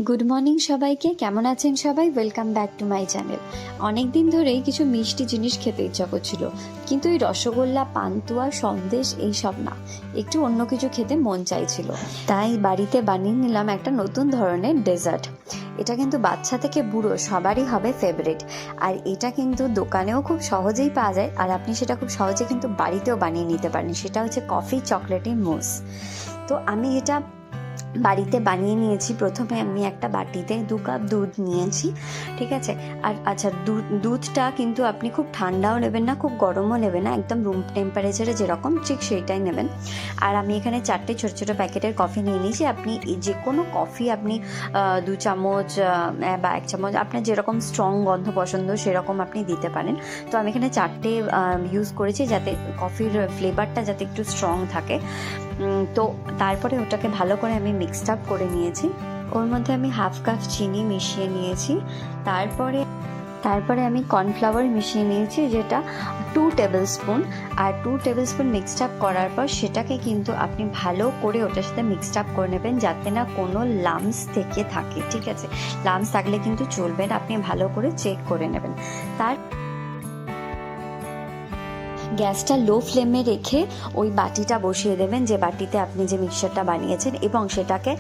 Good morning সবাইকে, কেমন আছেন সবাই? Welcome back to my channel. অনেক দিন ধরেই কিছু মিষ্টি জিনিস খেতে ইচ্ছা করছিল, কিন্তু এই রসগোল্লা, পান্তুয়া, সন্দেশ এইসব না, একটু অন্য কিছু খেতে মন চাইছিল। তাই বাড়িতে বানিয়ে নিলাম একটা নতুন ধরনের ডেজার্ট। এটা কিন্তু বাচ্চা থেকে বুড়ো সবারই হবে ফেভারিট। আর এটা কিন্তু দোকানেও খুব সহজেই পাওয়া যায়, আর আপনি সেটা খুব সহজে কিন্তু বাড়িতেও বানিয়ে নিতে পারেন। সেটা হচ্ছে কফি চকলেটি মুস। তো আমি এটা বাড়িতে বানিয়ে নিয়েছি। প্রথমে আমি একটা বাটিতে 2 কাপ দুধ নিয়েছি, ঠিক আছে। আর আচ্ছা, দুধটা কিন্তু আপনি খুব ঠান্ডাও নেবেন না, খুব গরমও নেবেন না, একদম রুম টেম্পারেচারে যেরকম ঠিক সেইটাই নেবেন। আর আমি এখানে 4টে ছোটো ছোটো প্যাকেটের কফি নিয়ে নিয়েছি। আপনি যে কোনো কফি আপনি 2 চামচ বা 1 চামচ, আপনার যেরকম স্ট্রং গন্ধ পছন্দ সেরকম আপনি দিতে পারেন। তো আমি এখানে 4টে ইউজ করেছি, যাতে কফির ফ্লেভারটা যাতে একটু স্ট্রং থাকে। তো তারপরে ওটাকে ভালো করে আমি মিক্সড আপ করে নিয়েছি। ওর মধ্যে আমি 1/2 কাপ চিনি মিশিয়ে নিয়েছি। তারপরে আমি কর্নফ্লাওয়ার মিশিয়ে নিয়েছি, যেটা 2 টেবিল স্পুন। আর 2 টেবিল স্পুন মিক্সড আপ করার পর সেটাকে কিন্তু আপনি ভালো করে ওটার সাথে মিক্সড আপ করে নেবেন, যাতে না কোনো লাম্পস থেকে থাকে, ঠিক আছে। লাম্পস থাকলে কিন্তু চলবে না, আপনি ভালো করে চেক করে নেবেন। গ্যাসটা লো ফ্লেমে রেখে ওই বাটিটা বসিয়ে দেবেন, যে বাটিতে আপনি যে মিক্সচারটা বানিয়েছেন, এবং সেটাকে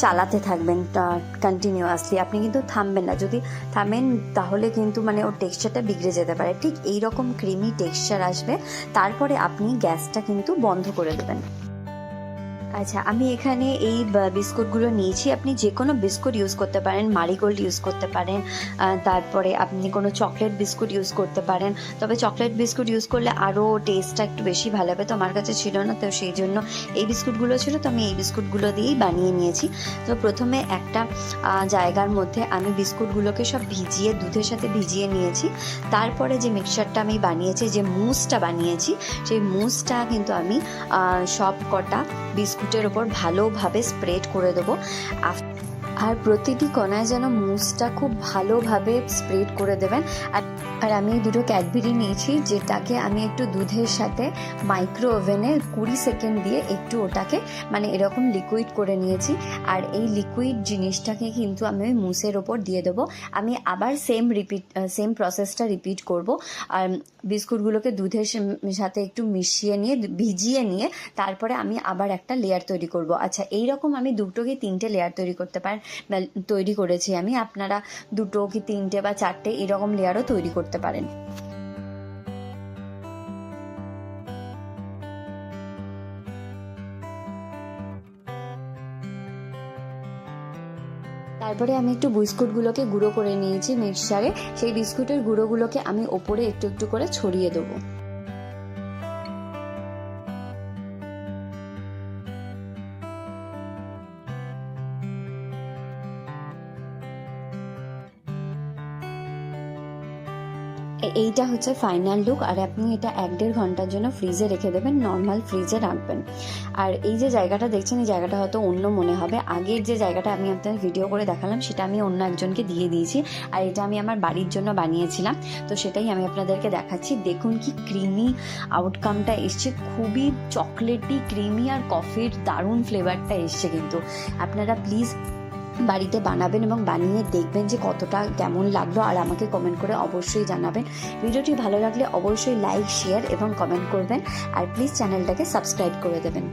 চালাতে থাকবেন কন্টিনিউয়াসলি। আপনি কিন্তু থামবেন না, যদি থামেন তাহলে কিন্তু ওর টেক্সচারটা বিগড়ে যেতে পারে। ঠিক এইরকম ক্রিমি টেক্সচার আসবে, তারপরে আপনি গ্যাসটা কিন্তু বন্ধ করে দেবেন। আচ্ছা, আমি এখানে এই বিস্কুটগুলো নিয়েছি। আপনি যে কোনো বিস্কুট ইউজ করতে পারেন, মারিগোল্ড ইউজ করতে পারেন, তারপরে আপনি কোনো চকলেট বিস্কুট ইউজ করতে পারেন। তবে চকলেট বিস্কুট ইউজ করলে আরও টেস্টটা একটু বেশি ভালো হবে। তো আমার কাছে ছিল না, তো সেই জন্য এই বিস্কুটগুলো ছিল, তো আমি এই বিস্কুটগুলো দিয়েই বানিয়ে নিয়েছি। তো প্রথমে একটা জায়গার মধ্যে আমি বিস্কুটগুলোকে সব ভিজিয়ে, দুধের সাথে ভিজিয়ে নিয়েছি। তারপরে যে মিক্সচারটা আমি বানিয়েছি, যে মুসটা বানিয়েছি, সেই মুসটা কিন্তু আমি সব কটা বিস্কুটের ওপর ভালোভাবে স্প্রেড করে দেবো। আর প্রতিটি কোণায় যেন মুসটা খুব ভালোভাবে স্প্রেড করে দেবেন। আর আমি 2টো ক্যাডবেরি নিয়েছি, যেটাকে আমি একটু দুধের সাথে মাইক্রো ওভেনে 20 সেকেন্ড দিয়ে একটু ওটাকে এরকম লিকুইড করে নিয়েছি। আর এই লিকুইড জিনিসটাকে কিন্তু আমি ওই মুসের ওপর দিয়ে দেবো। আমি আবার সেম প্রসেসটা রিপিট করব। আর বিস্কুটগুলোকে দুধের সাথে একটু ভিজিয়ে নিয়ে তারপরে আমি আবার একটা লেয়ার তৈরি করব। আচ্ছা, এইরকম আমি 2টো কি 3টে লেয়ার তৈরি করেছি আমি। আপনারা 2টো কি 3টে বা 4টে এরকম লেয়ারও তৈরি করতে পারেন। তারপরে আমি একটু বিস্কুটগুলোকে গুঁড়ো করে নিয়েছি মিক্সচারে। সেই বিস্কুটের গুঁড়োগুলোকে আমি ওপরে একটু একটু করে ছড়িয়ে দেবো। এইটা হচ্ছে ফাইনাল লুক। আর আপনি এটা 1-1.5 ঘন্টার জন্য ফ্রিজে রেখে দেবেন, নর্মাল ফ্রিজে রাখবেন। আর এই যে জায়গাটা দেখছেন, এই জায়গাটা হয়তো অন্য মনে হবে। আগের যে জায়গাটা আমি আপনাদের ভিডিও করে দেখালাম, সেটা আমি অন্য একজনকে দিয়ে দিয়েছি। আর এটা আমি আমার বাড়ির জন্য বানিয়েছিলাম, তো সেটাই আমি আপনাদেরকে দেখাচ্ছি। দেখুন কি ক্রিমি আউটকামটা এসছে, খুবই চকলেটি ক্রিমি, আর কফির দারুণ ফ্লেভারটা এসছে। কিন্তু আপনারা প্লিজ বাড়িতে বানাবেন এবং বানিয়ে দেখবেন যে কতটা কেমন লাগলো, আর আমাকে কমেন্ট করে অবশ্যই জানাবেন। ভিডিওটি ভালো লাগলে অবশ্যই লাইক, শেয়ার এবং কমেন্ট করবেন, আর প্লিজ চ্যানেলটাকে সাবস্ক্রাইব করে দেবেন।